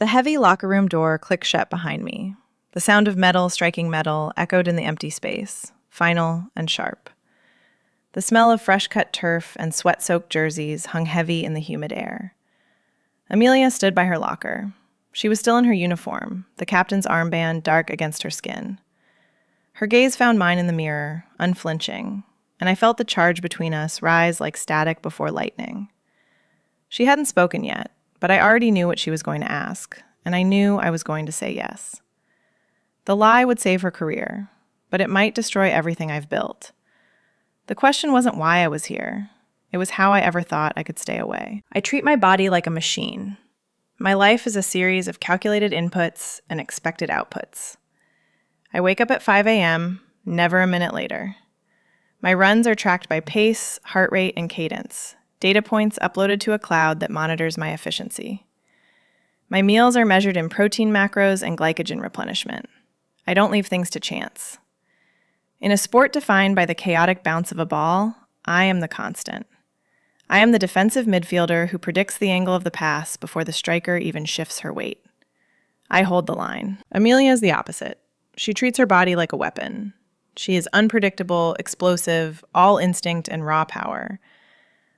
The heavy locker room door clicked shut behind me. The sound of metal striking metal echoed in the empty space, final and sharp. The smell of fresh-cut turf and sweat-soaked jerseys hung heavy in the humid air. Amelia stood by her locker. She was still in her uniform, the captain's armband dark against her skin. Her gaze found mine in the mirror, unflinching, and I felt the charge between us rise like static before lightning. She hadn't spoken yet, but I already knew what she was going to ask, and I knew I was going to say yes. The lie would save her career, but it might destroy everything I've built. The question wasn't why I was here. It was how I ever thought I could stay away. I treat my body like a machine. My life is a series of calculated inputs and expected outputs. I wake up at 5 a.m., never a minute later. My runs are tracked by pace, heart rate, and cadence, data points uploaded to a cloud that monitors my efficiency. My meals are measured in protein macros and glycogen replenishment. I don't leave things to chance. In a sport defined by the chaotic bounce of a ball, I am the constant. I am the defensive midfielder who predicts the angle of the pass before the striker even shifts her weight. I hold the line. Amelia is the opposite. She treats her body like a weapon. She is unpredictable, explosive, all instinct and raw power.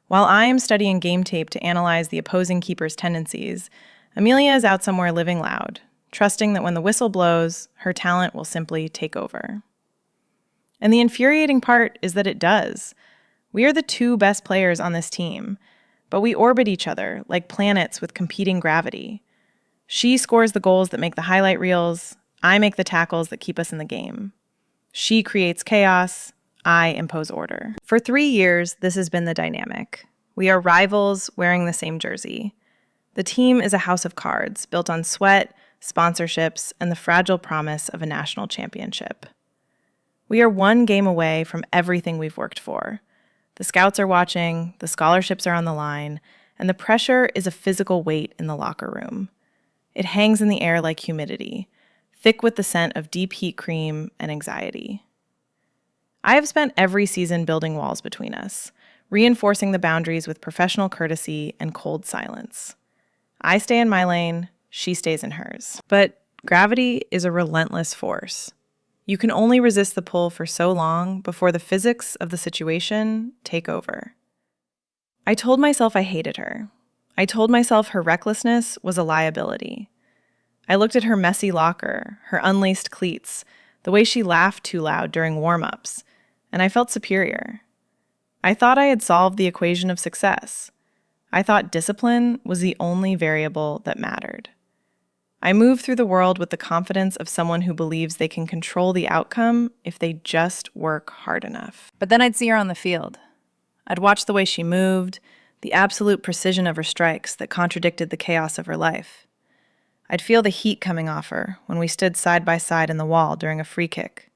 While I am studying game tape to analyze the opposing keeper's tendencies, Amelia is out somewhere living loud, trusting that when the whistle blows, her talent will simply take over. And the infuriating part is that it does. We are the two best players on this team, but we orbit each other like planets with competing gravity. She scores the goals that make the highlight reels. I make the tackles that keep us in the game. She creates chaos. I impose order. For 3 years, this has been the dynamic. We are rivals wearing the same jersey. The team is a house of cards built on sweat, sponsorships, and the fragile promise of a national championship. We are one game away from everything we've worked for. The scouts are watching, the scholarships are on the line, and the pressure is a physical weight in the locker room. It hangs in the air like humidity, thick with the scent of deep heat cream and anxiety. I have spent every season building walls between us, reinforcing the boundaries with professional courtesy and cold silence. I stay in my lane, she stays in hers. But gravity is a relentless force. You can only resist the pull for so long before the physics of the situation take over. I told myself I hated her. I told myself her recklessness was a liability. I looked at her messy locker, her unlaced cleats, the way she laughed too loud during warm-ups, and I felt superior. I thought I had solved the equation of success. I thought discipline was the only variable that mattered. I move through the world with the confidence of someone who believes they can control the outcome if they just work hard enough. But then I'd see her on the field. I'd watch the way she moved, the absolute precision of her strikes that contradicted the chaos of her life. I'd feel the heat coming off her when we stood side by side in the wall during a free kick.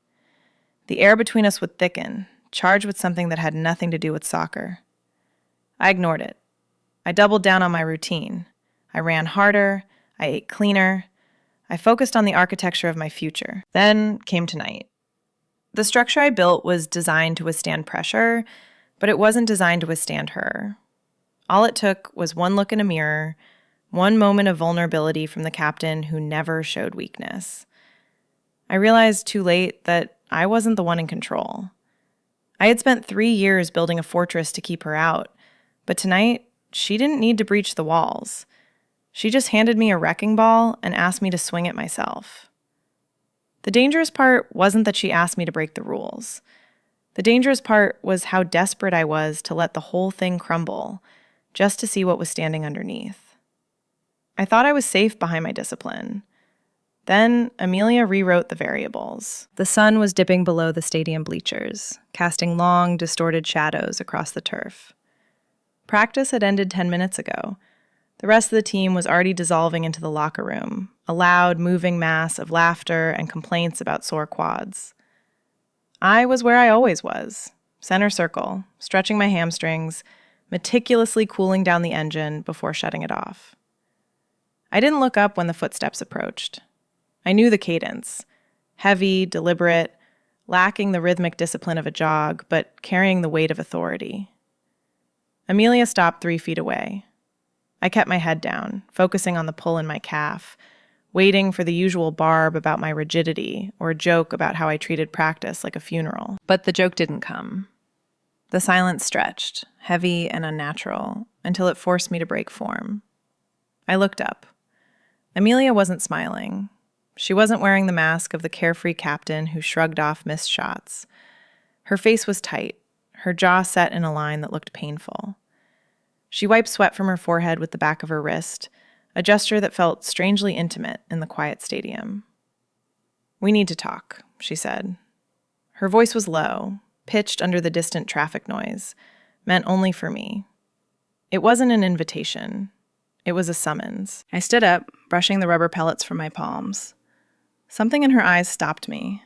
The air between us would thicken, charged with something that had nothing to do with soccer. I ignored it. I doubled down on my routine. I ran harder. I ate cleaner. I focused on the architecture of my future. Then came tonight. The structure I built was designed to withstand pressure, but it wasn't designed to withstand her. All it took was one look in a mirror, one moment of vulnerability from the captain who never showed weakness. I realized too late that I wasn't the one in control. I had spent 3 years building a fortress to keep her out, but tonight, she didn't need to breach the walls. She just handed me a wrecking ball and asked me to swing it myself. The dangerous part wasn't that she asked me to break the rules. The dangerous part was how desperate I was to let the whole thing crumble, just to see what was standing underneath. I thought I was safe behind my discipline. Then Amelia rewrote the variables. The sun was dipping below the stadium bleachers, casting long, distorted shadows across the turf. Practice had ended 10 minutes ago. The rest of the team was already dissolving into the locker room, a loud, moving mass of laughter and complaints about sore quads. I was where I always was, center circle, stretching my hamstrings, meticulously cooling down the engine before shutting it off. I didn't look up when the footsteps approached. I knew the cadence, heavy, deliberate, lacking the rhythmic discipline of a jog, but carrying the weight of authority. Amelia stopped 3 feet away. I kept my head down, focusing on the pull in my calf, waiting for the usual barb about my rigidity or a joke about how I treated practice like a funeral. But the joke didn't come. The silence stretched, heavy and unnatural, until it forced me to break form. I looked up. Amelia wasn't smiling. She wasn't wearing the mask of the carefree captain who shrugged off missed shots. Her face was tight, her jaw set in a line that looked painful. She wiped sweat from her forehead with the back of her wrist, a gesture that felt strangely intimate in the quiet stadium. "We need to talk," she said. Her voice was low, pitched under the distant traffic noise, meant only for me. It wasn't an invitation. It was a summons. I stood up, brushing the rubber pellets from my palms. Something in her eyes stopped me,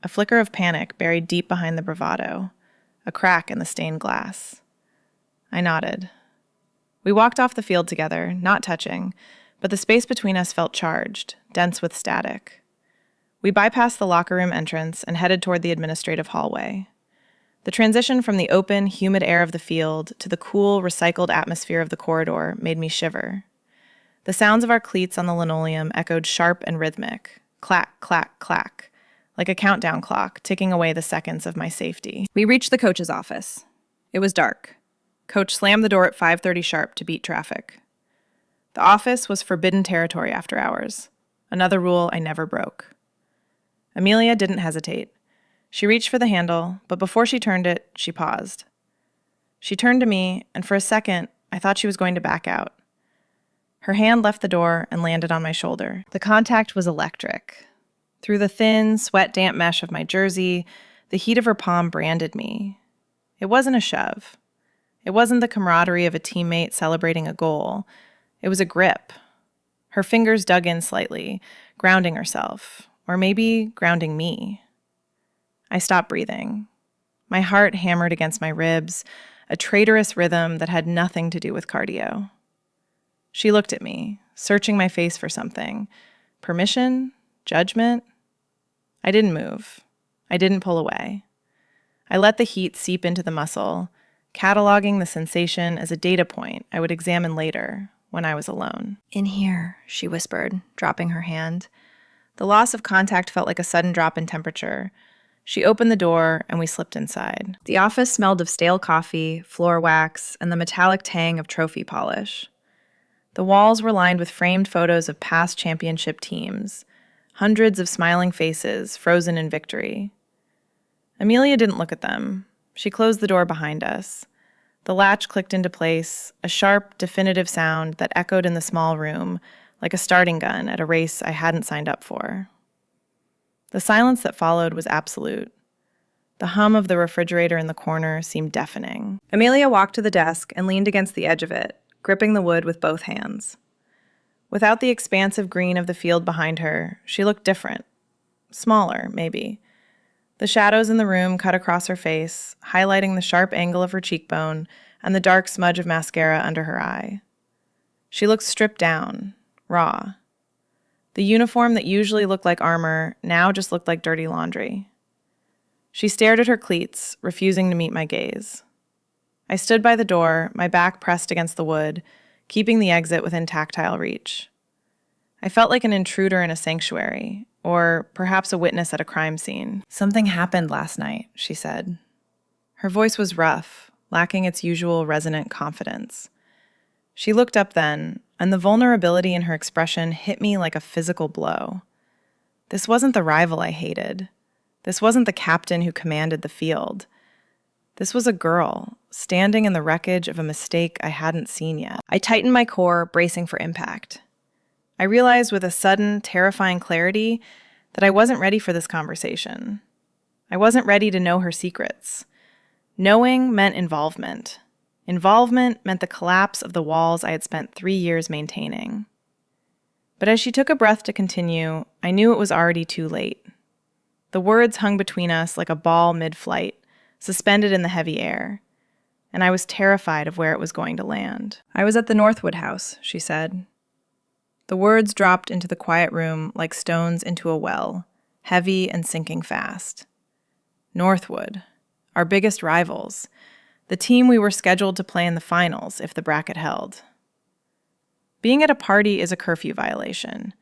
a flicker of panic buried deep behind the bravado, a crack in the stained glass. I nodded. We walked off the field together, not touching, but the space between us felt charged, dense with static. We bypassed the locker room entrance and headed toward the administrative hallway. The transition from the open, humid air of the field to the cool, recycled atmosphere of the corridor made me shiver. The sounds of our cleats on the linoleum echoed sharp and rhythmic, clack, clack, clack, like a countdown clock ticking away the seconds of my safety. We reached the coach's office. It was dark. Coach slammed the door at 5:30 sharp to beat traffic. The office was forbidden territory after hours, another rule I never broke. Amelia didn't hesitate. She reached for the handle, but before she turned it, she paused. She turned to me, and for a second, I thought she was going to back out. Her hand left the door and landed on my shoulder. The contact was electric. Through the thin, sweat-damp mesh of my jersey, the heat of her palm branded me. It wasn't a shove. It wasn't the camaraderie of a teammate celebrating a goal. It was a grip. Her fingers dug in slightly, grounding herself, or maybe grounding me. I stopped breathing. My heart hammered against my ribs, a traitorous rhythm that had nothing to do with cardio. She looked at me, searching my face for something. Permission? Judgment? I didn't move. I didn't pull away. I let the heat seep into the muscle, cataloging the sensation as a data point I would examine later when I was alone. "In here," she whispered, dropping her hand. The loss of contact felt like a sudden drop in temperature. She opened the door, and we slipped inside. The office smelled of stale coffee, floor wax, and the metallic tang of trophy polish. The walls were lined with framed photos of past championship teams, hundreds of smiling faces frozen in victory. Amelia didn't look at them. She closed the door behind us. The latch clicked into place, a sharp, definitive sound that echoed in the small room, like a starting gun at a race I hadn't signed up for. The silence that followed was absolute. The hum of the refrigerator in the corner seemed deafening. Amelia walked to the desk and leaned against the edge of it, gripping the wood with both hands. Without the expansive green of the field behind her, she looked different. Smaller, maybe. The shadows in the room cut across her face, highlighting the sharp angle of her cheekbone and the dark smudge of mascara under her eye. She looked stripped down, raw. The uniform that usually looked like armor now just looked like dirty laundry. She stared at her cleats, refusing to meet my gaze. I stood by the door, my back pressed against the wood, keeping the exit within tactile reach. I felt like an intruder in a sanctuary, or perhaps a witness at a crime scene. "Something happened last night," she said. Her voice was rough, lacking its usual resonant confidence. She looked up then, and the vulnerability in her expression hit me like a physical blow. This wasn't the rival I hated. This wasn't the captain who commanded the field. This was a girl, standing in the wreckage of a mistake I hadn't seen yet. I tightened my core, bracing for impact. I realized with a sudden, terrifying clarity that I wasn't ready for this conversation. I wasn't ready to know her secrets. Knowing meant involvement. Involvement meant the collapse of the walls I had spent 3 years maintaining. But as she took a breath to continue, I knew it was already too late. The words hung between us like a ball mid-flight, suspended in the heavy air, and I was terrified of where it was going to land. "I was at the Northwood house," she said. The words dropped into the quiet room like stones into a well, heavy and sinking fast. Northwood, our biggest rivals, the team we were scheduled to play in the finals if the bracket held. Being at a party is a curfew violation.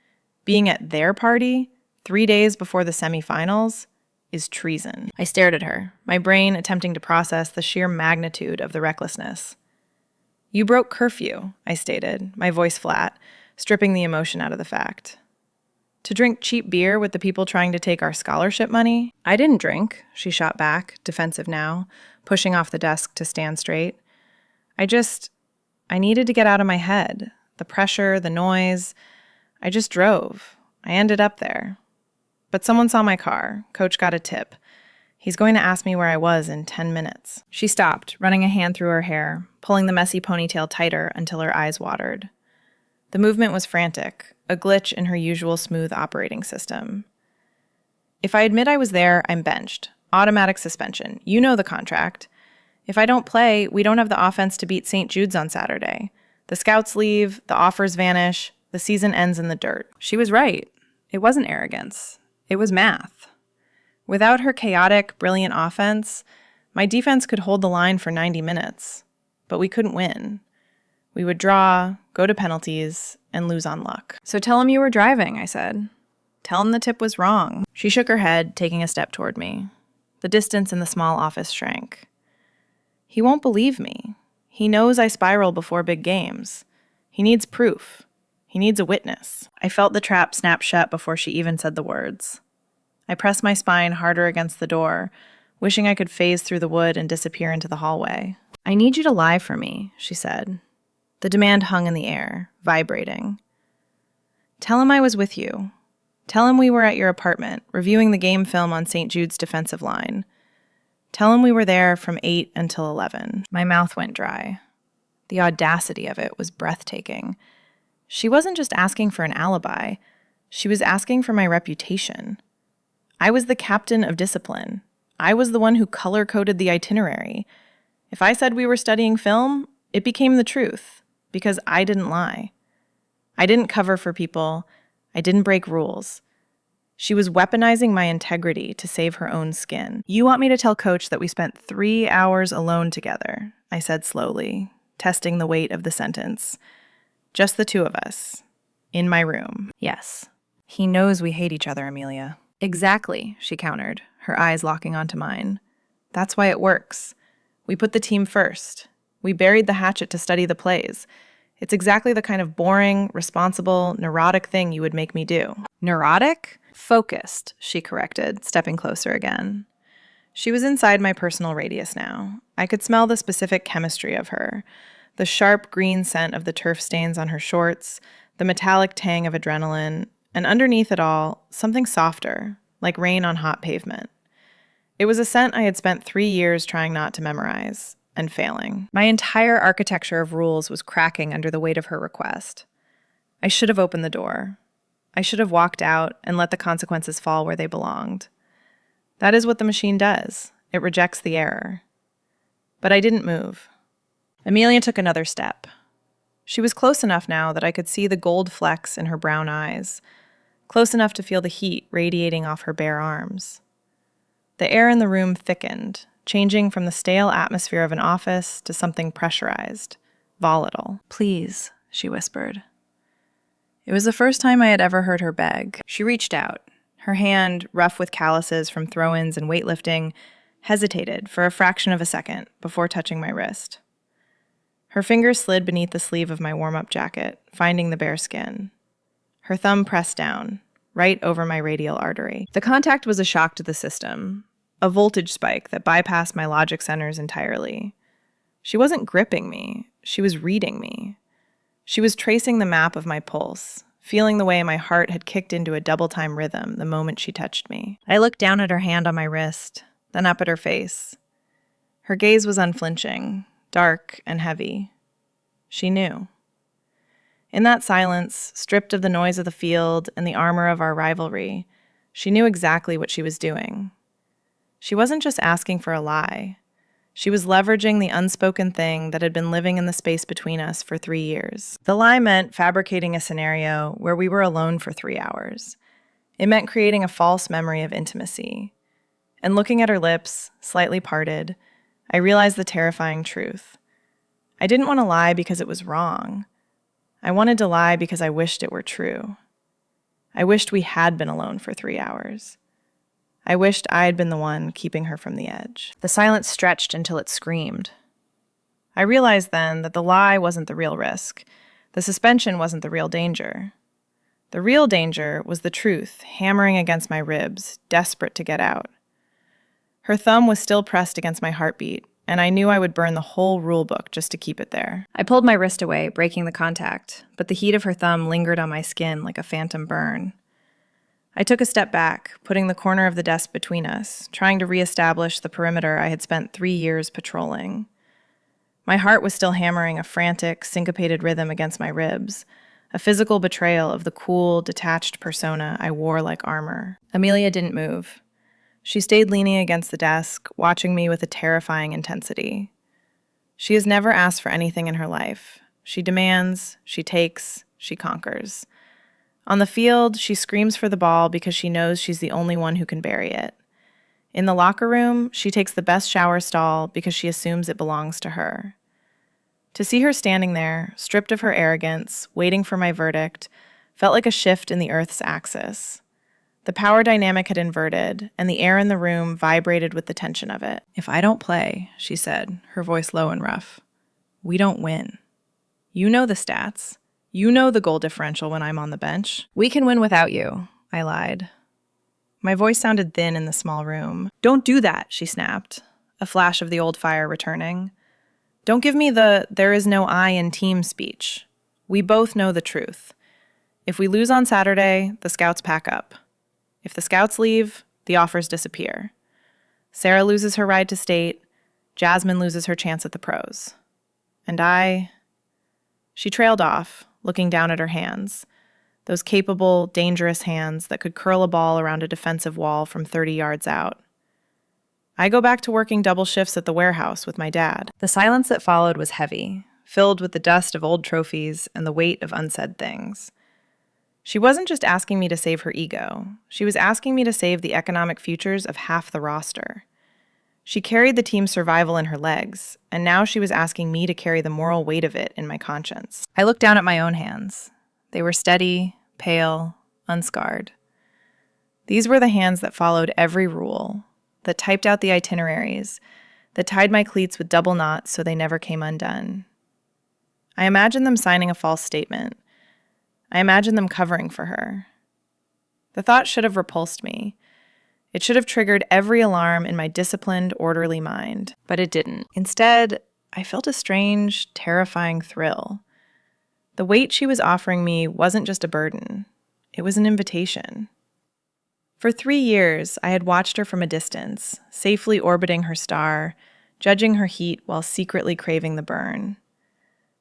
Being at their party, 3 days before the semifinals, is treason. I stared at her, my brain attempting to process the sheer magnitude of the recklessness. You broke curfew, I stated, my voice flat, stripping the emotion out of the fact. To drink cheap beer with the people trying to take our scholarship money? I didn't drink, she shot back, defensive now, pushing off the desk to stand straight. I needed to get out of my head. The pressure, the noise. I just drove. I ended up there. But someone saw my car. Coach got a tip. He's going to ask me where I was in 10 minutes. She stopped, running a hand through her hair, pulling the messy ponytail tighter until her eyes watered. The movement was frantic, a glitch in her usual smooth operating system. If I admit I was there, I'm benched. Automatic suspension. You know the contract. If I don't play, we don't have the offense to beat St. Jude's on Saturday. The scouts leave, the offers vanish, the season ends in the dirt. She was right. It wasn't arrogance. It was math. Without her chaotic, brilliant offense, my defense could hold the line for 90 minutes. But we couldn't win. We would draw, go to penalties, and lose on luck. So tell him you were driving, I said. Tell him the tip was wrong. She shook her head, taking a step toward me. The distance in the small office shrank. He won't believe me. He knows I spiral before big games. He needs proof. He needs a witness. I felt the trap snap shut before she even said the words. I pressed my spine harder against the door, wishing I could phase through the wood and disappear into the hallway. I need you to lie for me, she said. The demand hung in the air, vibrating. Tell him I was with you. Tell him we were at your apartment, reviewing the game film on St. Jude's defensive line. Tell him we were there from 8 until 11. My mouth went dry. The audacity of it was breathtaking. She wasn't just asking for an alibi. She was asking for my reputation. I was the captain of discipline. I was the one who color-coded the itinerary. If I said we were studying film, it became the truth, because I didn't lie. I didn't cover for people. I didn't break rules. She was weaponizing my integrity to save her own skin. You want me to tell Coach that we spent 3 hours alone together, I said slowly, testing the weight of the sentence. Just the two of us. In my room. Yes. He knows we hate each other, Amelia. Exactly, she countered, her eyes locking onto mine. That's why it works. We put the team first. We buried the hatchet to study the plays. It's exactly the kind of boring, responsible, neurotic thing you would make me do. Neurotic? Focused, she corrected, stepping closer again. She was inside my personal radius now. I could smell the specific chemistry of her. The sharp green scent of the turf stains on her shorts, the metallic tang of adrenaline, and underneath it all, something softer, like rain on hot pavement. It was a scent I had spent 3 years trying not to memorize, and failing. My entire architecture of rules was cracking under the weight of her request. I should have opened the door. I should have walked out and let the consequences fall where they belonged. That is what the machine does. It rejects the error. But I didn't move. Amelia took another step. She was close enough now that I could see the gold flecks in her brown eyes, close enough to feel the heat radiating off her bare arms. The air in the room thickened, changing from the stale atmosphere of an office to something pressurized, volatile. Please, she whispered. It was the first time I had ever heard her beg. She reached out. Her hand, rough with calluses from throw-ins and weightlifting, hesitated for a fraction of a second before touching my wrist. Her fingers slid beneath the sleeve of my warm-up jacket, finding the bare skin. Her thumb pressed down, right over my radial artery. The contact was a shock to the system, a voltage spike that bypassed my logic centers entirely. She wasn't gripping me. She was reading me. She was tracing the map of my pulse, feeling the way my heart had kicked into a double-time rhythm the moment she touched me. I looked down at her hand on my wrist, then up at her face. Her gaze was unflinching, dark and heavy. She knew. In that silence, stripped of the noise of the field and the armor of our rivalry, she knew exactly what she was doing. She wasn't just asking for a lie. She was leveraging the unspoken thing that had been living in the space between us for 3 years. The lie meant fabricating a scenario where we were alone for 3 hours. It meant creating a false memory of intimacy. And looking at her lips, slightly parted, I realized the terrifying truth. I didn't want to lie because it was wrong. I wanted to lie because I wished it were true. I wished we had been alone for 3 hours. I wished I had been the one keeping her from the edge. The silence stretched until it screamed. I realized then that the lie wasn't the real risk. The suspension wasn't the real danger. The real danger was the truth hammering against my ribs, desperate to get out. Her thumb was still pressed against my heartbeat, and I knew I would burn the whole rule book just to keep it there. I pulled my wrist away, breaking the contact, but the heat of her thumb lingered on my skin like a phantom burn. I took a step back, putting the corner of the desk between us, trying to reestablish the perimeter I had spent 3 years patrolling. My heart was still hammering a frantic, syncopated rhythm against my ribs, a physical betrayal of the cool, detached persona I wore like armor. Amelia didn't move. She stayed leaning against the desk, watching me with a terrifying intensity. She has never asked for anything in her life. She demands, she takes, she conquers. On the field, she screams for the ball because she knows she's the only one who can bury it. In the locker room, she takes the best shower stall because she assumes it belongs to her. To see her standing there, stripped of her arrogance, waiting for my verdict, felt like a shift in the Earth's axis. The power dynamic had inverted, and the air in the room vibrated with the tension of it. "If I don't play," she said, her voice low and rough, "we don't win. You know the stats. You know the goal differential when I'm on the bench. We can win without you," I lied. My voice sounded thin in the small room. "Don't do that," she snapped, a flash of the old fire returning. "Don't give me the 'there is no I in team' speech. We both know the truth. If we lose on Saturday, the scouts pack up. If the scouts leave, the offers disappear. Sarah loses her ride to state. Jasmine loses her chance at the pros. And I..." She trailed off, looking down at her hands, those capable, dangerous hands that could curl a ball around a defensive wall from 30 yards out. I go back to working double shifts at the warehouse with my dad. The silence that followed was heavy, filled with the dust of old trophies and the weight of unsaid things. She wasn't just asking me to save her ego. She was asking me to save the economic futures of half the roster. She carried the team's survival in her legs, and now she was asking me to carry the moral weight of it in my conscience. I looked down at my own hands. They were steady, pale, unscarred. These were the hands that followed every rule, that typed out the itineraries, that tied my cleats with double knots so they never came undone. I imagined them signing a false statement. I imagined them covering for her. The thought should have repulsed me. It should have triggered every alarm in my disciplined, orderly mind, but it didn't. Instead, I felt a strange, terrifying thrill. The weight she was offering me wasn't just a burden. It was an invitation. For 3 years, I had watched her from a distance, safely orbiting her star, judging her heat while secretly craving the burn.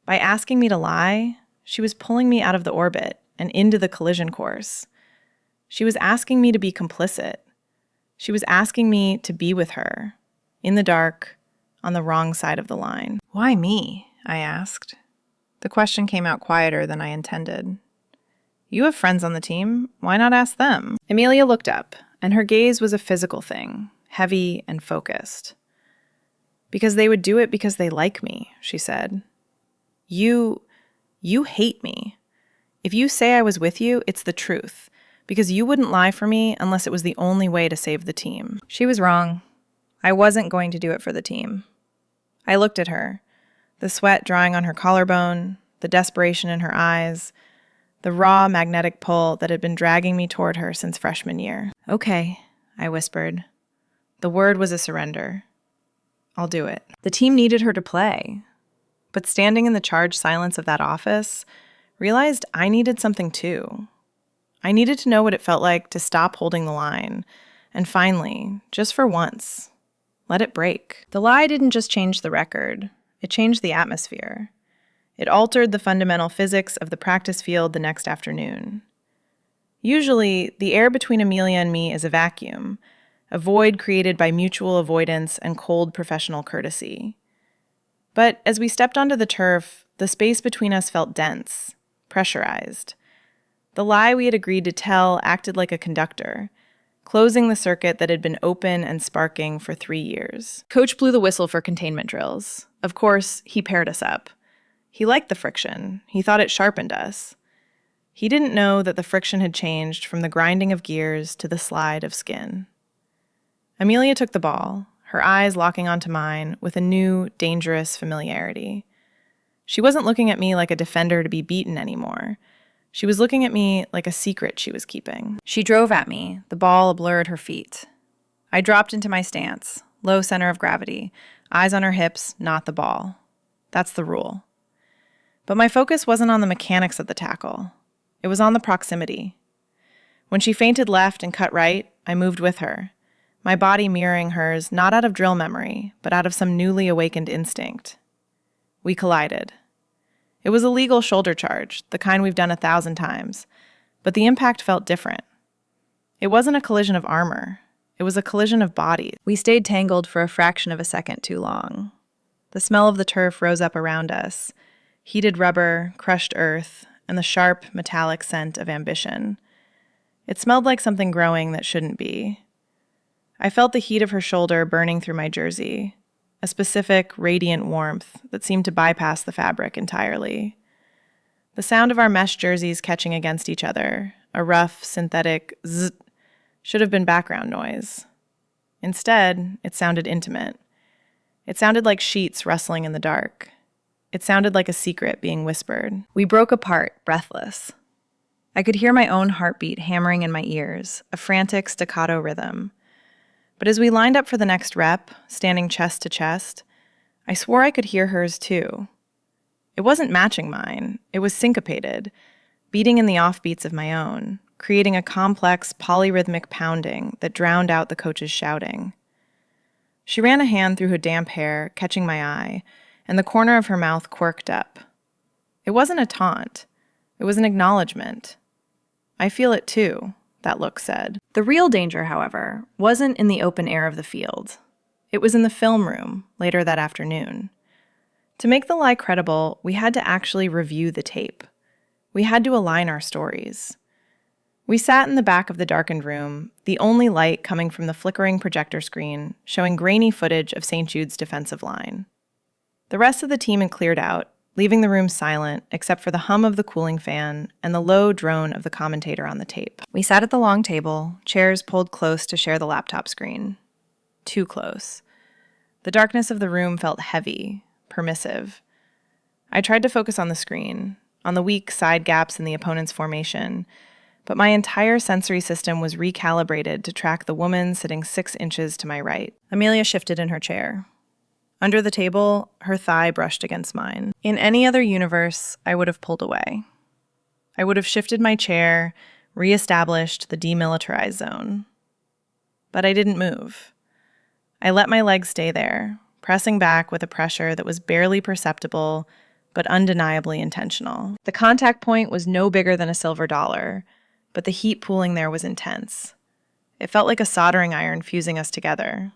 By asking me to lie, she was pulling me out of the orbit and into the collision course. She was asking me to be complicit. She was asking me to be with her, in the dark, on the wrong side of the line. "Why me?" I asked. The question came out quieter than I intended. "You have friends on the team. Why not ask them?" Amelia looked up, and her gaze was a physical thing, heavy and focused. "Because they would do it because they like me," she said. You hate me. If you say I was with you, it's the truth, because you wouldn't lie for me unless it was the only way to save the team." She was wrong. I wasn't going to do it for the team. I looked at her, the sweat drying on her collarbone, the desperation in her eyes, the raw magnetic pull that had been dragging me toward her since freshman year. "Okay," I whispered. The word was a surrender. "I'll do it." The team needed her to play. But standing in the charged silence of that office, realized I needed something too. I needed to know what it felt like to stop holding the line, and finally, just for once, let it break. The lie didn't just change the record, it changed the atmosphere. It altered the fundamental physics of the practice field the next afternoon. Usually, the air between Amelia and me is a vacuum, a void created by mutual avoidance and cold professional courtesy. But as we stepped onto the turf, the space between us felt dense, pressurized. The lie we had agreed to tell acted like a conductor, closing the circuit that had been open and sparking for 3 years. Coach blew the whistle for containment drills. Of course, he paired us up. He liked the friction. He thought it sharpened us. He didn't know that the friction had changed from the grinding of gears to the slide of skin. Amelia took the ball, her eyes locking onto mine with a new, dangerous familiarity. She wasn't looking at me like a defender to be beaten anymore. She was looking at me like a secret she was keeping. She drove at me, the ball a blur at her feet. I dropped into my stance, low center of gravity, eyes on her hips, not the ball. That's the rule. But my focus wasn't on the mechanics of the tackle. It was on the proximity. When she feinted left and cut right, I moved with her, my body mirroring hers not out of drill memory, but out of some newly awakened instinct. We collided. It was a legal shoulder charge, the kind we've done 1,000 times, but the impact felt different. It wasn't a collision of armor. It was a collision of bodies. We stayed tangled for a fraction of a second too long. The smell of the turf rose up around us, heated rubber, crushed earth, and the sharp, metallic scent of ambition. It smelled like something growing that shouldn't be. I felt the heat of her shoulder burning through my jersey, a specific, radiant warmth that seemed to bypass the fabric entirely. The sound of our mesh jerseys catching against each other, a rough, synthetic zzz, should have been background noise. Instead, it sounded intimate. It sounded like sheets rustling in the dark. It sounded like a secret being whispered. We broke apart, breathless. I could hear my own heartbeat hammering in my ears, a frantic staccato rhythm. But as we lined up for the next rep, standing chest to chest, I swore I could hear hers too. It wasn't matching mine. It was syncopated, beating in the offbeats of my own, creating a complex polyrhythmic pounding that drowned out the coach's shouting. She ran a hand through her damp hair, catching my eye, and the corner of her mouth quirked up. It wasn't a taunt. It was an acknowledgement. I feel it too, that look said. The real danger, however, wasn't in the open air of the field. It was in the film room later that afternoon. To make the lie credible, we had to actually review the tape. We had to align our stories. We sat in the back of the darkened room, the only light coming from the flickering projector screen showing grainy footage of St. Jude's defensive line. The rest of the team had cleared out, leaving the room silent except for the hum of the cooling fan and the low drone of the commentator on the tape. We sat at the long table, chairs pulled close to share the laptop screen. Too close. The darkness of the room felt heavy, permissive. I tried to focus on the screen, on the weak side gaps in the opponent's formation, but my entire sensory system was recalibrated to track the woman sitting 6 inches to my right. Amelia shifted in her chair. Under the table, her thigh brushed against mine. In any other universe, I would have pulled away. I would have shifted my chair, reestablished the demilitarized zone. But I didn't move. I let my legs stay there, pressing back with a pressure that was barely perceptible, but undeniably intentional. The contact point was no bigger than a silver dollar, but the heat pooling there was intense. It felt like a soldering iron fusing us together.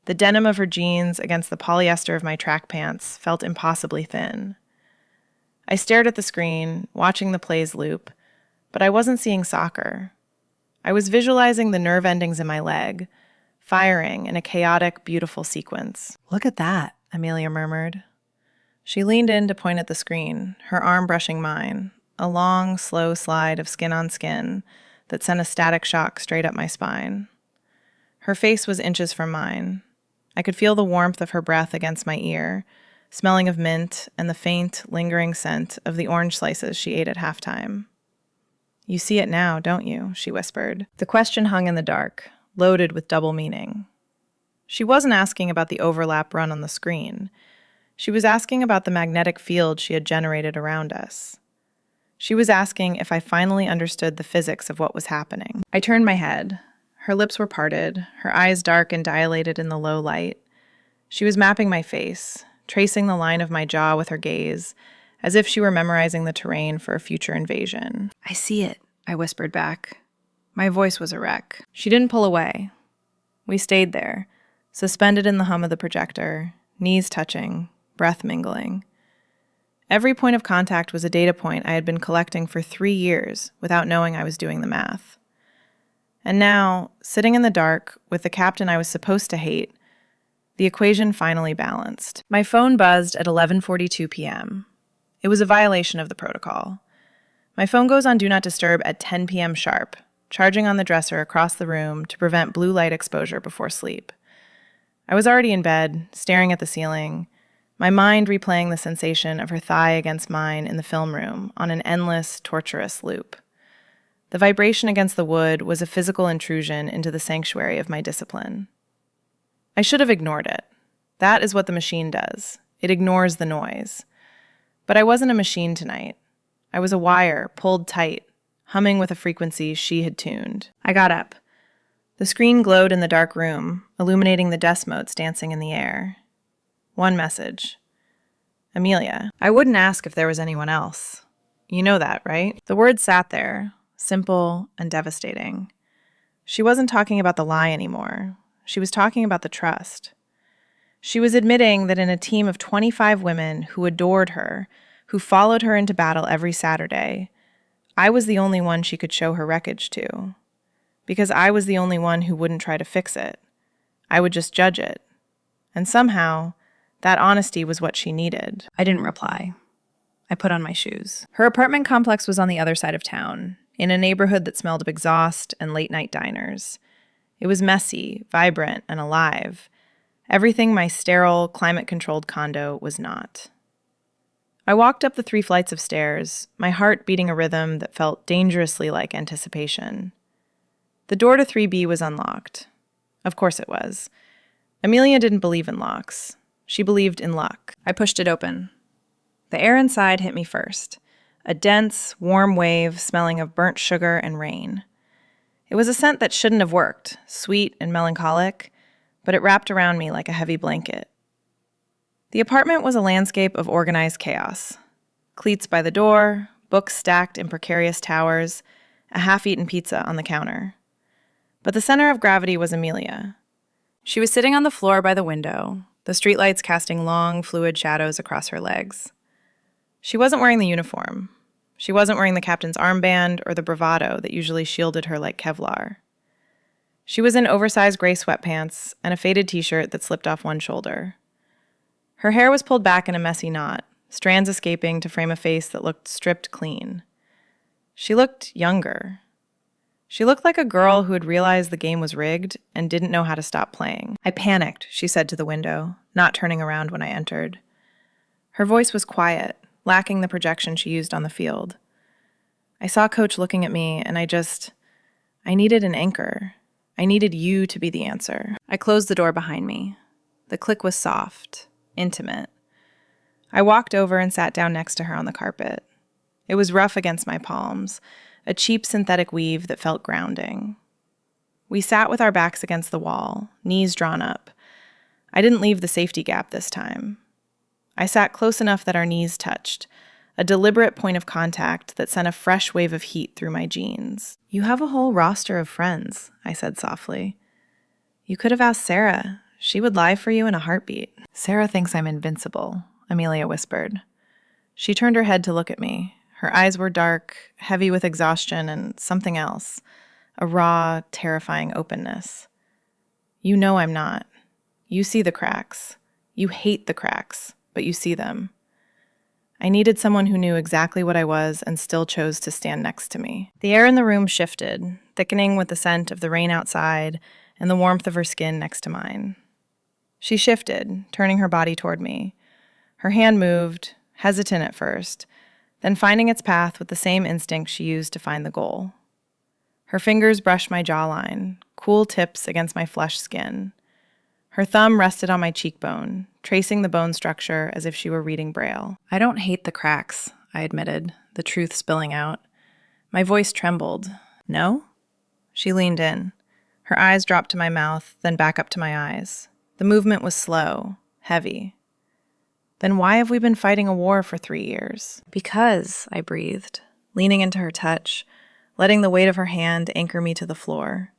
The denim of her jeans against the polyester of my track pants felt impossibly thin. I stared at the screen, watching the plays loop, but I wasn't seeing soccer. I was visualizing the nerve endings in my leg, firing in a chaotic, beautiful sequence. "Look at that," Amelia murmured. She leaned in to point at the screen, her arm brushing mine, a long, slow slide of skin on skin that sent a static shock straight up my spine. Her face was inches from mine. I could feel the warmth of her breath against my ear, smelling of mint and the faint, lingering scent of the orange slices she ate at halftime. "You see it now, don't you?" she whispered. The question hung in the dark, loaded with double meaning. She wasn't asking about the overlap run on the screen. She was asking about the magnetic field she had generated around us. She was asking if I finally understood the physics of what was happening. I turned my head. Her lips were parted, her eyes dark and dilated in the low light. She was mapping my face, tracing the line of my jaw with her gaze, as if she were memorizing the terrain for a future invasion. "I see it," I whispered back. My voice was a wreck. She didn't pull away. We stayed there, suspended in the hum of the projector, knees touching, breath mingling. Every point of contact was a data point I had been collecting for 3 years without knowing I was doing the math. And now, sitting in the dark with the captain I was supposed to hate, the equation finally balanced. My phone buzzed at 11:42 p.m. It was a violation of the protocol. My phone goes on Do Not Disturb at 10 p.m. sharp, charging on the dresser across the room to prevent blue light exposure before sleep. I was already in bed, staring at the ceiling, my mind replaying the sensation of her thigh against mine in the film room on an endless, torturous loop. The vibration against the wood was a physical intrusion into the sanctuary of my discipline. I should have ignored it. That is what the machine does. It ignores the noise. But I wasn't a machine tonight. I was a wire, pulled tight, humming with a frequency she had tuned. I got up. The screen glowed in the dark room, illuminating the desmotes dancing in the air. One message. Amelia. I wouldn't ask if there was anyone else. You know that, right? The words sat there, simple and devastating. She wasn't talking about the lie anymore. She was talking about the trust. She was admitting that in a team of 25 women who adored her, who followed her into battle every Saturday, I was the only one she could show her wreckage to. Because I was the only one who wouldn't try to fix it. I would just judge it. And somehow, that honesty was what she needed. I didn't reply. I put on my shoes. Her apartment complex was on the other side of town, in a neighborhood that smelled of exhaust and late-night diners. It was messy, vibrant, and alive. Everything my sterile, climate-controlled condo was not. I walked up the 3 flights of stairs, my heart beating a rhythm that felt dangerously like anticipation. The door to 3B was unlocked. Of course it was. Amelia didn't believe in locks. She believed in luck. I pushed it open. The air inside hit me first, a dense, warm wave smelling of burnt sugar and rain. It was a scent that shouldn't have worked, sweet and melancholic, but it wrapped around me like a heavy blanket. The apartment was a landscape of organized chaos. Cleats by the door, books stacked in precarious towers, a half-eaten pizza on the counter. But the center of gravity was Amelia. She was sitting on the floor by the window, the streetlights casting long, fluid shadows across her legs. She wasn't wearing the uniform. She wasn't wearing the captain's armband or the bravado that usually shielded her like Kevlar. She was in oversized gray sweatpants and a faded t-shirt that slipped off one shoulder. Her hair was pulled back in a messy knot, strands escaping to frame a face that looked stripped clean. She looked younger. She looked like a girl who had realized the game was rigged and didn't know how to stop playing. I panicked, she said to the window, not turning around when I entered. Her voice was quiet, lacking the projection she used on the field. I saw Coach looking at me, and I needed an anchor. I needed you to be the answer. I closed the door behind me. The click was soft, intimate. I walked over and sat down next to her on the carpet. It was rough against my palms, a cheap synthetic weave that felt grounding. We sat with our backs against the wall, knees drawn up. I didn't leave the safety gap this time. I sat close enough that our knees touched, a deliberate point of contact that sent a fresh wave of heat through my jeans. You have a whole roster of friends, I said softly. You could have asked Sarah. She would lie for you in a heartbeat. Sarah thinks I'm invincible, Amelia whispered. She turned her head to look at me. Her eyes were dark, heavy with exhaustion and something else, a raw, terrifying openness. You know I'm not. You see the cracks. You hate the cracks, but you see them. I needed someone who knew exactly what I was and still chose to stand next to me. The air in the room shifted, thickening with the scent of the rain outside and the warmth of her skin next to mine. She shifted, turning her body toward me. Her hand moved, hesitant at first, then finding its path with the same instinct she used to find the goal. Her fingers brushed my jawline, cool tips against my flesh skin. Her thumb rested on my cheekbone, tracing the bone structure as if she were reading Braille. I don't hate the cracks, I admitted, the truth spilling out. My voice trembled. No? She leaned in. Her eyes dropped to my mouth, then back up to my eyes. The movement was slow, heavy. Then why have we been fighting a war for 3 years? Because, I breathed, leaning into her touch, letting the weight of her hand anchor me to the floor.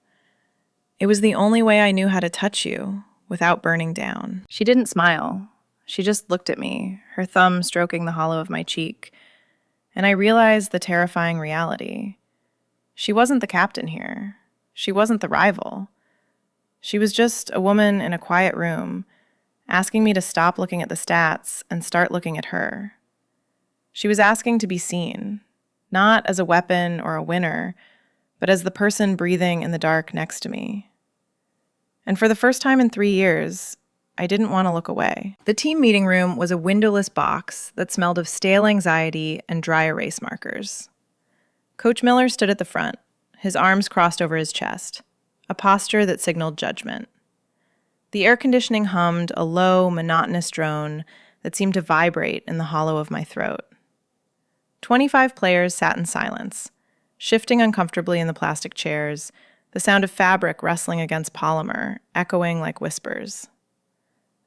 It was the only way I knew how to touch you, without burning down. She didn't smile. She just looked at me, her thumb stroking the hollow of my cheek. And I realized the terrifying reality. She wasn't the captain here. She wasn't the rival. She was just a woman in a quiet room, asking me to stop looking at the stats and start looking at her. She was asking to be seen, not as a weapon or a winner, but as the person breathing in the dark next to me. And for the first time in 3 years, I didn't want to look away. The team meeting room was a windowless box that smelled of stale anxiety and dry erase markers. Coach Miller stood at the front, his arms crossed over his chest, a posture that signaled judgment. The air conditioning hummed a low, monotonous drone that seemed to vibrate in the hollow of my throat. 25 players sat in silence, shifting uncomfortably in the plastic chairs, the sound of fabric rustling against polymer, echoing like whispers.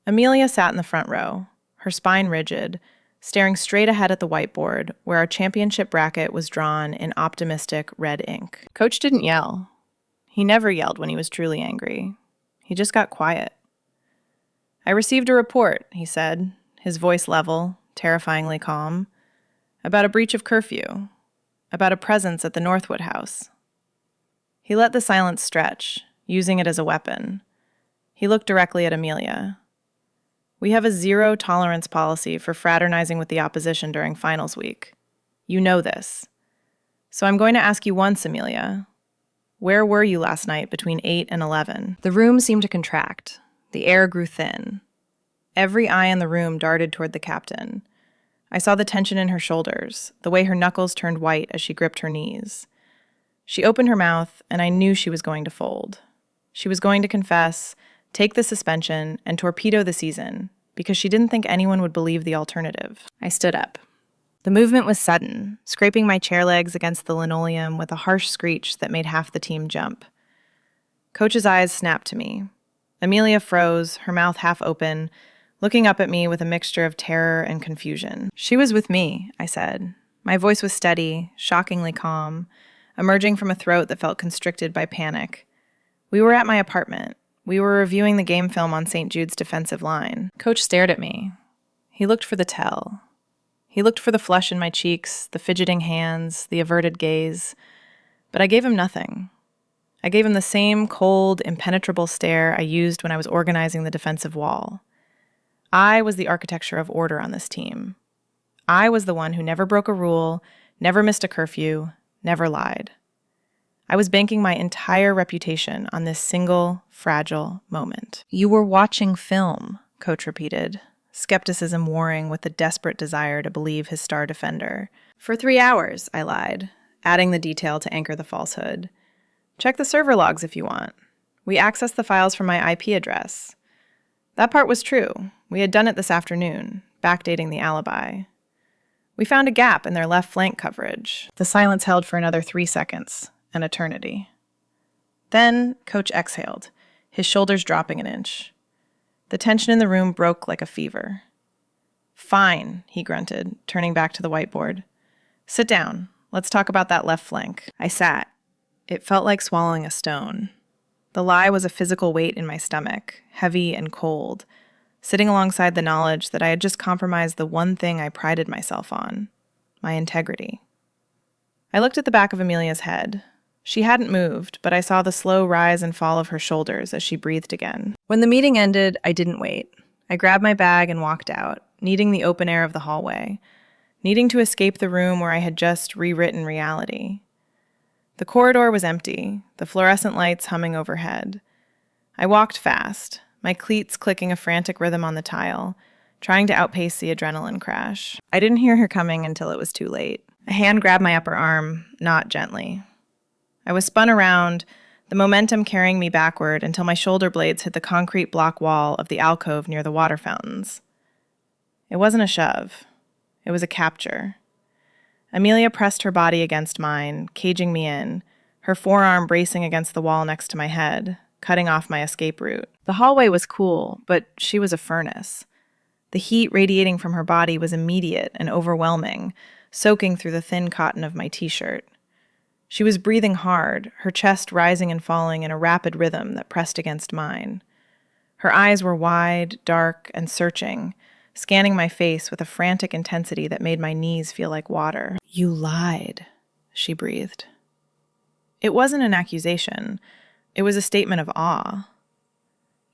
Amelia sat in the front row, her spine rigid, staring straight ahead at the whiteboard where our championship bracket was drawn in optimistic red ink. Coach didn't yell. He never yelled when he was truly angry. He just got quiet. "I received a report," he said, his voice level, terrifyingly calm, "about a breach of curfew, about a presence at the Northwood house." He let the silence stretch, using it as a weapon. He looked directly at Amelia. "We have a zero-tolerance policy for fraternizing with the opposition during finals week. You know this. So I'm going to ask you once, Amelia. Where were you last night between 8 and 11? The room seemed to contract. The air grew thin. Every eye in the room darted toward the captain. I saw the tension in her shoulders, the way her knuckles turned white as she gripped her knees. She opened her mouth, and I knew she was going to fold. She was going to confess, take the suspension, and torpedo the season, because she didn't think anyone would believe the alternative. I stood up. The movement was sudden, scraping my chair legs against the linoleum with a harsh screech that made half the team jump. Coach's eyes snapped to me. Amelia froze, her mouth half open, looking up at me with a mixture of terror and confusion. "She was with me," I said. My voice was steady, shockingly calm, emerging from a throat that felt constricted by panic. "We were at my apartment. We were reviewing the game film on St. Jude's defensive line." Coach stared at me. He looked for the tell. He looked for the flush in my cheeks, the fidgeting hands, the averted gaze. But I gave him nothing. I gave him the same cold, impenetrable stare I used when I was organizing the defensive wall. I was the architecture of order on this team. I was the one who never broke a rule, never missed a curfew, never lied. I was banking my entire reputation on this single, fragile moment. "You were watching film," Coach repeated, skepticism warring with the desperate desire to believe his star defender. "For 3 hours," I lied, adding the detail to anchor the falsehood. "Check the server logs if you want. We accessed the files from my IP address." That part was true. We had done it this afternoon, backdating the alibi. "We found a gap in their left flank coverage." The silence held for another 3 seconds, an eternity. Then Coach exhaled, his shoulders dropping an inch. The tension in the room broke like a fever. "Fine," he grunted, turning back to the whiteboard. "Sit down. Let's talk about that left flank." I sat. It felt like swallowing a stone. The lie was a physical weight in my stomach, heavy and cold, sitting alongside the knowledge that I had just compromised the one thing I prided myself on, my integrity. I looked at the back of Amelia's head. She hadn't moved, but I saw the slow rise and fall of her shoulders as she breathed again. When the meeting ended, I didn't wait. I grabbed my bag and walked out, needing the open air of the hallway, needing to escape the room where I had just rewritten reality. The corridor was empty, the fluorescent lights humming overhead. I walked fast, my cleats clicking a frantic rhythm on the tile, trying to outpace the adrenaline crash. I didn't hear her coming until it was too late. A hand grabbed my upper arm, not gently. I was spun around, the momentum carrying me backward until my shoulder blades hit the concrete block wall of the alcove near the water fountains. It wasn't a shove. It was a capture. Amelia pressed her body against mine, caging me in, her forearm bracing against the wall next to my head, cutting off my escape route. The hallway was cool, but she was a furnace. The heat radiating from her body was immediate and overwhelming, soaking through the thin cotton of my t-shirt. She was breathing hard, her chest rising and falling in a rapid rhythm that pressed against mine. Her eyes were wide, dark, and searching, scanning my face with a frantic intensity that made my knees feel like water. "You lied," she breathed. It wasn't an accusation. It was a statement of awe.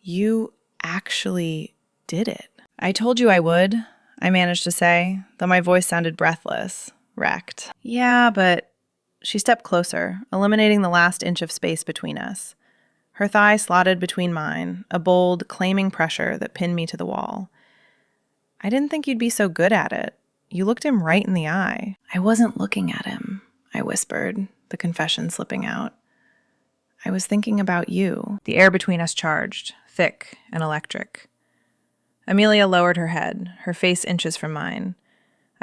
"You actually did it." "I told you I would. I managed to say, though my voice sounded breathless, wrecked. Yeah, but... She stepped closer, eliminating the last inch of space between us. Her thigh slotted between mine, a bold, claiming pressure that pinned me to the wall. I didn't think you'd be so good at it. You looked him right in the eye. I wasn't looking at him, I whispered, the confession slipping out. I was thinking about you. The air between us charged, thick and electric. Amelia lowered her head, her face inches from mine.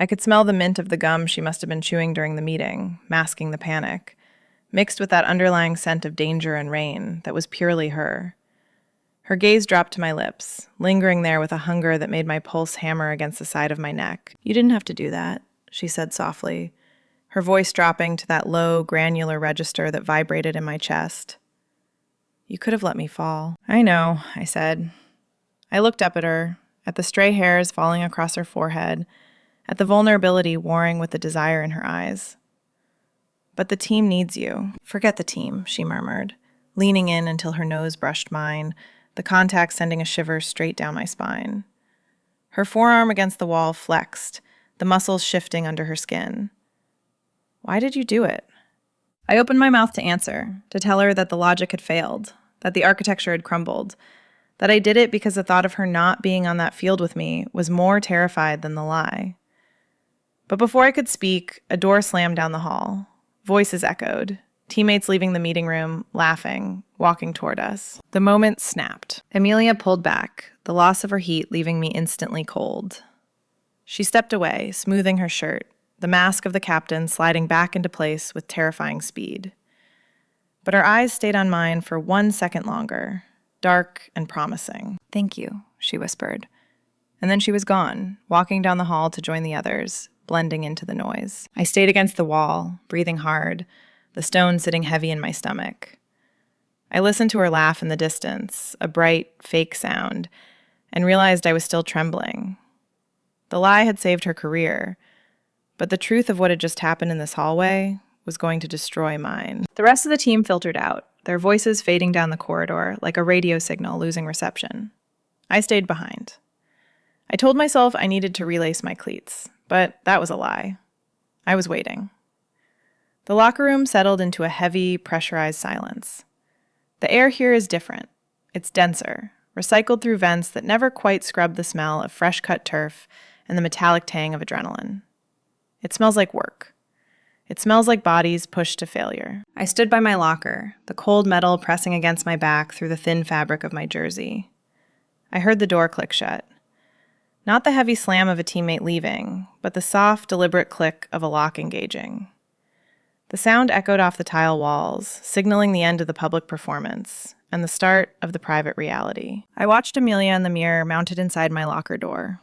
I could smell the mint of the gum she must have been chewing during the meeting, masking the panic, mixed with that underlying scent of danger and rain that was purely her. Her gaze dropped to my lips, lingering there with a hunger that made my pulse hammer against the side of my neck. You didn't have to do that, she said softly, her voice dropping to that low, granular register that vibrated in my chest. You could have let me fall. I know, I said. I looked up at her, at the stray hairs falling across her forehead, at the vulnerability warring with the desire in her eyes. But the team needs you. Forget the team, she murmured, leaning in until her nose brushed mine, the contact sending a shiver straight down my spine. Her forearm against the wall flexed, the muscles shifting under her skin. Why did you do it? I opened my mouth to answer, to tell her that the logic had failed, that the architecture had crumbled, that I did it because the thought of her not being on that field with me was more terrified than the lie. But before I could speak, a door slammed down the hall. Voices echoed, teammates leaving the meeting room, laughing, walking toward us. The moment snapped. Amelia pulled back, the loss of her heat leaving me instantly cold. She stepped away, smoothing her shirt, the mask of the captain sliding back into place with terrifying speed. But her eyes stayed on mine for 1 second longer, dark and promising. Thank you, she whispered. And then she was gone, walking down the hall to join the others, blending into the noise. I stayed against the wall, breathing hard, the stone sitting heavy in my stomach. I listened to her laugh in the distance, a bright, fake sound, and realized I was still trembling. The lie had saved her career, but the truth of what had just happened in this hallway was going to destroy mine. The rest of the team filtered out, their voices fading down the corridor like a radio signal losing reception. I stayed behind. I told myself I needed to relace my cleats, but that was a lie. I was waiting. The locker room settled into a heavy, pressurized silence. The air here is different. It's denser, recycled through vents that never quite scrub the smell of fresh-cut turf and the metallic tang of adrenaline. It smells like work. It smells like bodies pushed to failure. I stood by my locker, the cold metal pressing against my back through the thin fabric of my jersey. I heard the door click shut. Not the heavy slam of a teammate leaving, but the soft, deliberate click of a lock engaging. The sound echoed off the tile walls, signaling the end of the public performance and the start of the private reality. I watched Amelia in the mirror mounted inside my locker door.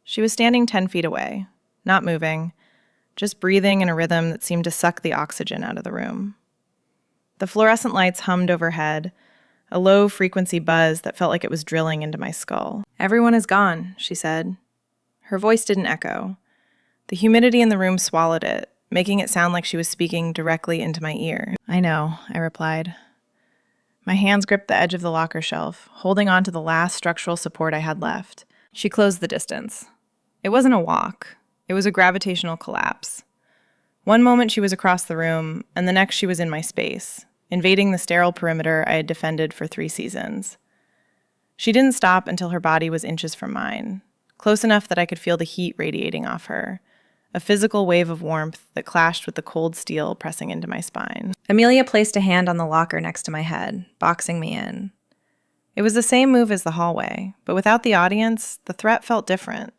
She was standing 10 feet away, not moving, just breathing in a rhythm that seemed to suck the oxygen out of the room. The fluorescent lights hummed overhead, a low-frequency buzz that felt like it was drilling into my skull. "Everyone is gone," she said. Her voice didn't echo. The humidity in the room swallowed it, making it sound like she was speaking directly into my ear. "I know," I replied. My hands gripped the edge of the locker shelf, holding on to the last structural support I had left. She closed the distance. It wasn't a walk. It was a gravitational collapse. One moment she was across the room, and the next she was in my space, invading the sterile perimeter I had defended for 3 seasons. She didn't stop until her body was inches from mine, close enough that I could feel the heat radiating off her, a physical wave of warmth that clashed with the cold steel pressing into my spine. Amelia placed a hand on the locker next to my head, boxing me in. It was the same move as the hallway, but without the audience, the threat felt different.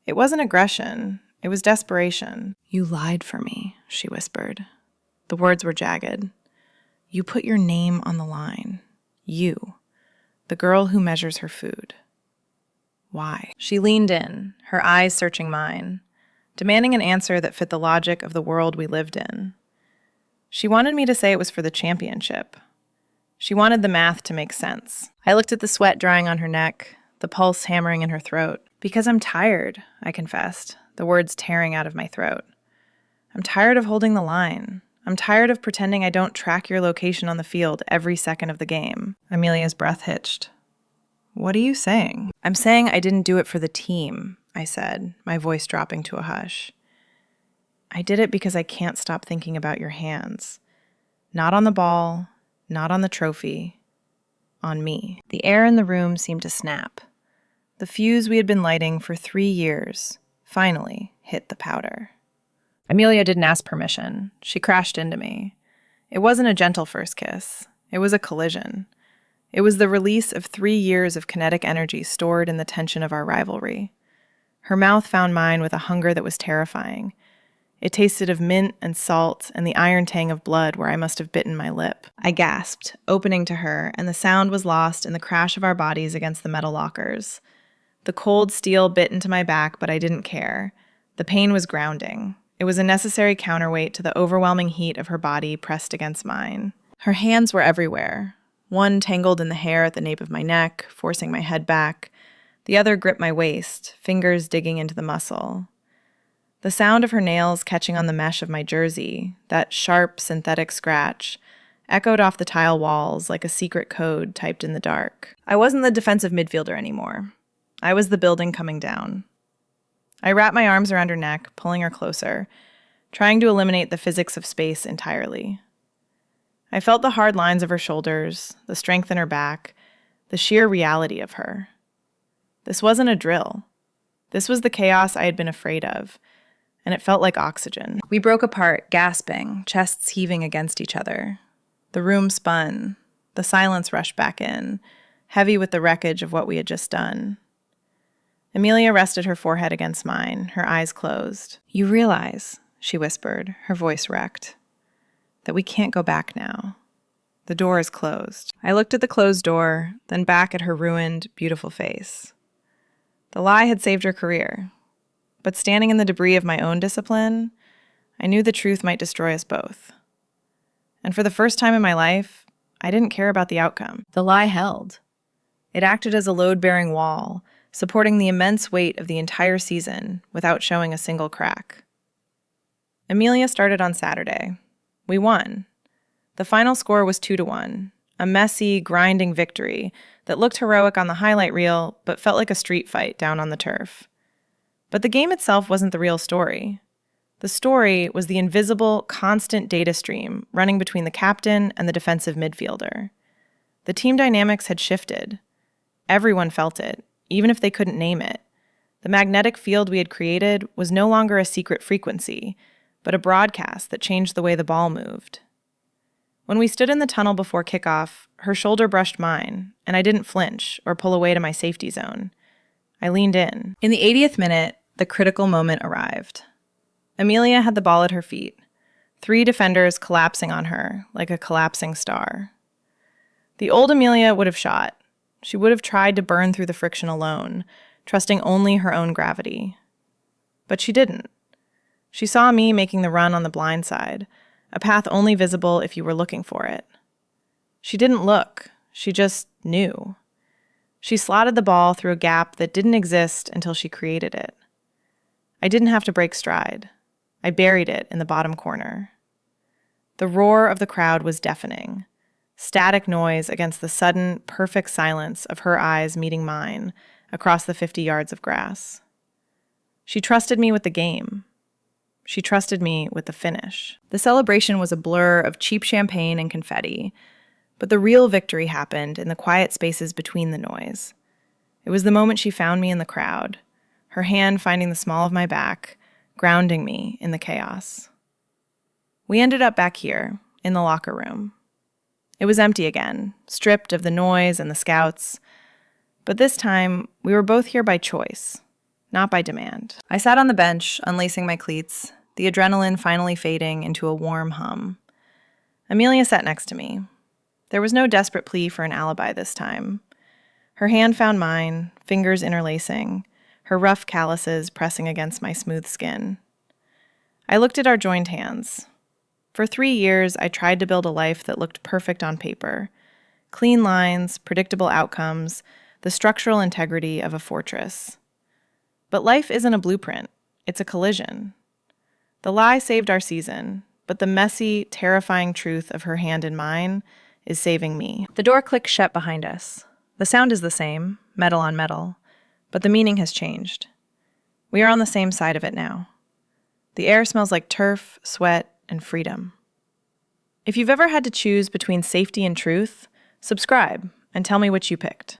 It wasn't aggression, it was desperation. "You lied for me," she whispered. The words were jagged. "You put your name on the line. You, the girl who measures her food. Why?" She leaned in, her eyes searching mine, demanding an answer that fit the logic of the world we lived in. She wanted me to say it was for the championship. She wanted the math to make sense. I looked at the sweat drying on her neck, the pulse hammering in her throat. "Because I'm tired," I confessed, the words tearing out of my throat. "I'm tired of holding the line. I'm tired of pretending I don't track your location on the field every second of the game." Amelia's breath hitched. "What are you saying?" "I'm saying I didn't do it for the team. I said, my voice dropping to a hush. I did it because I can't stop thinking about your hands. Not on the ball, not on the trophy, on me. The air in the room seemed to snap. The fuse we had been lighting for 3 years finally hit the powder. Amelia didn't ask permission. She crashed into me. It wasn't a gentle first kiss. It was a collision. It was the release of 3 years of kinetic energy stored in the tension of our rivalry. Her mouth found mine with a hunger that was terrifying. It tasted of mint and salt and the iron tang of blood where I must have bitten my lip. I gasped, opening to her, and the sound was lost in the crash of our bodies against the metal lockers. The cold steel bit into my back, but I didn't care. The pain was grounding. It was a necessary counterweight to the overwhelming heat of her body pressed against mine. Her hands were everywhere. One tangled in the hair at the nape of my neck, forcing my head back. The other gripped my waist, fingers digging into the muscle. The sound of her nails catching on the mesh of my jersey, that sharp synthetic scratch, echoed off the tile walls like a secret code typed in the dark. I wasn't the defensive midfielder anymore. I was the building coming down. I wrapped my arms around her neck, pulling her closer, trying to eliminate the physics of space entirely. I felt the hard lines of her shoulders, the strength in her back, the sheer reality of her. This wasn't a drill. This was the chaos I had been afraid of, and it felt like oxygen. We broke apart, gasping, chests heaving against each other. The room spun. The silence rushed back in, heavy with the wreckage of what we had just done. Amelia rested her forehead against mine, her eyes closed. "You realize," she whispered, her voice wrecked, "that we can't go back now. The door is closed." I looked at the closed door, then back at her ruined, beautiful face. The lie had saved her career. But standing in the debris of my own discipline, I knew the truth might destroy us both. And for the first time in my life, I didn't care about the outcome. The lie held. It acted as a load-bearing wall, supporting the immense weight of the entire season without showing a single crack. Amelia started on Saturday. We won. The final score was 2-1, a messy, grinding victory that looked heroic on the highlight reel but felt like a street fight down on the turf. But the game itself wasn't the real story. The story was the invisible, constant data stream running between the captain and the defensive midfielder. The team dynamics had shifted. Everyone felt it, even if they couldn't name it. The magnetic field we had created was no longer a secret frequency, but a broadcast that changed the way the ball moved. When we stood in the tunnel before kickoff, her shoulder brushed mine, and I didn't flinch or pull away to my safety zone. I leaned in. In the 80th minute, the critical moment arrived. Amelia had the ball at her feet, 3 defenders collapsing on her like a collapsing star. The old Amelia would have shot. She would have tried to burn through the friction alone, trusting only her own gravity. But she didn't. She saw me making the run on the blind side, a path only visible if you were looking for it. She didn't look. She just knew. She slotted the ball through a gap that didn't exist until she created it. I didn't have to break stride. I buried it in the bottom corner. The roar of the crowd was deafening. Static noise against the sudden, perfect silence of her eyes meeting mine across the 50 yards of grass. She trusted me with the game. She trusted me with the finish. The celebration was a blur of cheap champagne and confetti, but the real victory happened in the quiet spaces between the noise. It was the moment she found me in the crowd, her hand finding the small of my back, grounding me in the chaos. We ended up back here, in the locker room. It was empty again, stripped of the noise and the scouts. But this time, we were both here by choice, not by demand. I sat on the bench, unlacing my cleats, the adrenaline finally fading into a warm hum. Amelia sat next to me. There was no desperate plea for an alibi this time. Her hand found mine, fingers interlacing, her rough calluses pressing against my smooth skin. I looked at our joined hands. For 3 years, I tried to build a life that looked perfect on paper. Clean lines, predictable outcomes, the structural integrity of a fortress. But life isn't a blueprint. It's a collision. The lie saved our season, but the messy, terrifying truth of her hand in mine is saving me. The door clicks shut behind us. The sound is the same, metal on metal, but the meaning has changed. We are on the same side of it now. The air smells like turf, sweat, and freedom. If you've ever had to choose between safety and truth, subscribe and tell me which you picked.